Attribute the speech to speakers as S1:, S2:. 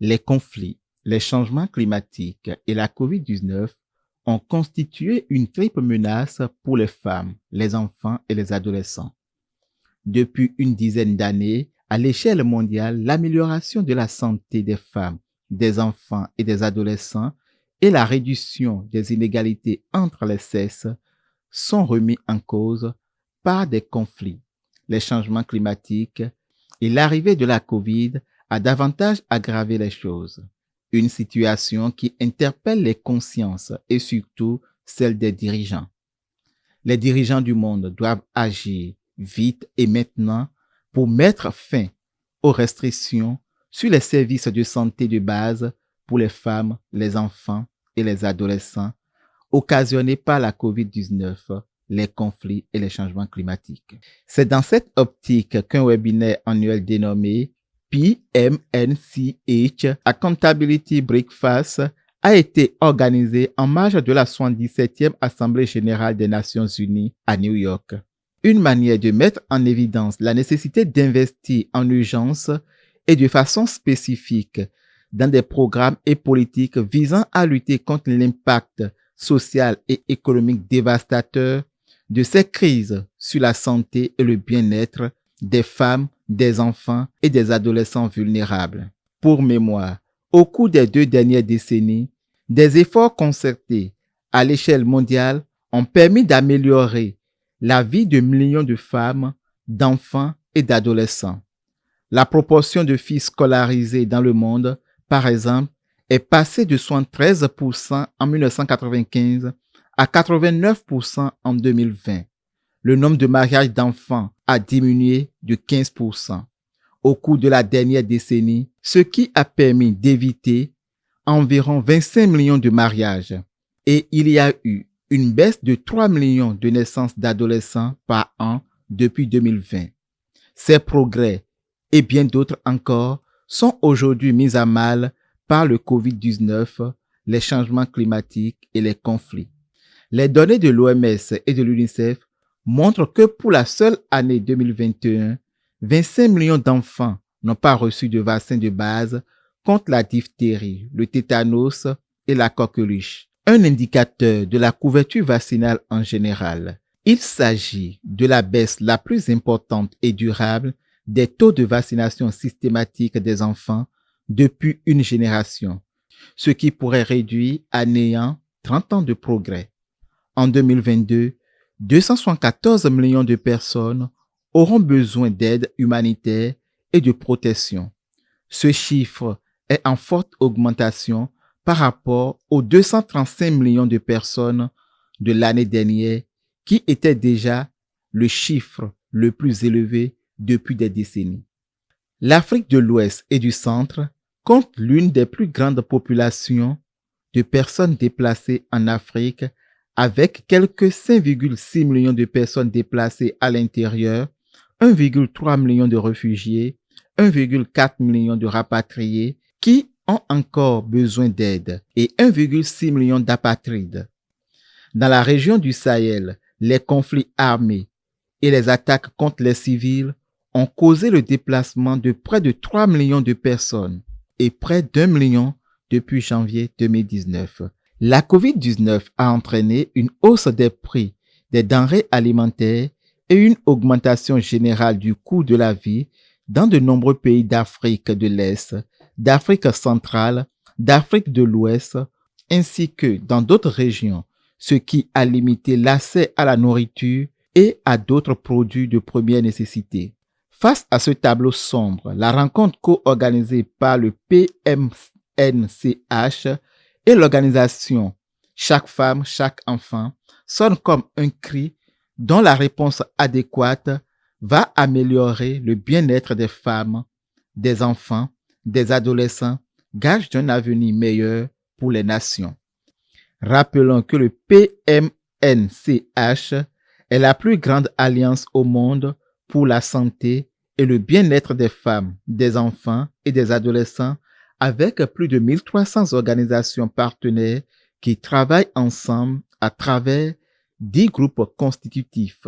S1: Les conflits, les changements climatiques et la COVID-19 ont constitué une triple menace pour les femmes, les enfants et les adolescents. Depuis une dizaine d'années, à l'échelle mondiale, l'amélioration de la santé des femmes, des enfants et des adolescents et la réduction des inégalités entre les sexes sont remis en cause par des conflits. Les changements climatiques et l'arrivée de la COVID a davantage aggravé les choses. Une situation qui interpelle les consciences et surtout celles des dirigeants. Les dirigeants du monde doivent agir vite et maintenant pour mettre fin aux restrictions sur les services de santé de base pour les femmes, les enfants et les adolescents occasionnés par la COVID-19, les conflits et les changements climatiques. C'est dans cette optique qu'un webinaire annuel dénommé PMNCH Accountability Breakfast a été organisé en marge de la 77e Assemblée générale des Nations unies à New York. Une manière de mettre en évidence la nécessité d'investir en urgence et de façon spécifique dans des programmes et politiques visant à lutter contre l'impact social et économique dévastateur de ces crises sur la santé et le bien-être des femmes, des enfants et des adolescents vulnérables. Pour mémoire, au cours des 2 dernières décennies, des efforts concertés à l'échelle mondiale ont permis d'améliorer la vie de millions de femmes, d'enfants et d'adolescents. La proportion de filles scolarisées dans le monde, par exemple, est passée de 73% en 1995 à 89% en 2020. Le nombre de mariages d'enfants a diminué de 15% au cours de la dernière décennie, ce qui a permis d'éviter environ 25 millions de mariages. Et il y a eu une baisse de 3 millions de naissances d'adolescents par an depuis 2020. Ces progrès et bien d'autres encore sont aujourd'hui mis à mal par le COVID-19, les changements climatiques et les conflits. Les données de l'OMS et de l'UNICEF montrent que pour la seule année 2021, 25 millions d'enfants n'ont pas reçu de vaccin de base contre la diphtérie, le tétanos et la coqueluche, un indicateur de la couverture vaccinale en général. Il s'agit de la baisse la plus importante et durable des taux de vaccination systématique des enfants depuis une génération, ce qui pourrait réduire à néant 30 ans de progrès. En 2022, 274 millions de personnes auront besoin d'aide humanitaire et de protection. Ce chiffre est en forte augmentation par rapport aux 235 millions de personnes de l'année dernière qui était déjà le chiffre le plus élevé depuis des décennies. L'Afrique de l'Ouest et du Centre compte l'une des plus grandes populations de personnes déplacées en Afrique avec quelques 5,6 millions de personnes déplacées à l'intérieur, 1,3 million de réfugiés, 1,4 million de rapatriés qui ont encore besoin d'aide et 1,6 million d'apatrides. Dans la région du Sahel, les conflits armés et les attaques contre les civils ont causé le déplacement de près de 3 millions de personnes et près d'1 million depuis janvier 2019. La COVID-19 a entraîné une hausse des prix des denrées alimentaires et une augmentation générale du coût de la vie dans de nombreux pays d'Afrique de l'Est, d'Afrique centrale, d'Afrique de l'Ouest, ainsi que dans d'autres régions, ce qui a limité l'accès à la nourriture et à d'autres produits de première nécessité. Face à ce tableau sombre, la rencontre co-organisée par le PMNCH et l'organisation Chaque femme, chaque enfant sonne comme un cri dont la réponse adéquate va améliorer le bien-être des femmes, des enfants, des adolescents, gage d'un avenir meilleur pour les nations. Rappelons que le PMNCH est la plus grande alliance au monde pour la santé et le bien-être des femmes, des enfants et des adolescents avec plus de 1300 organisations partenaires qui travaillent ensemble à travers 10 groupes constitutifs.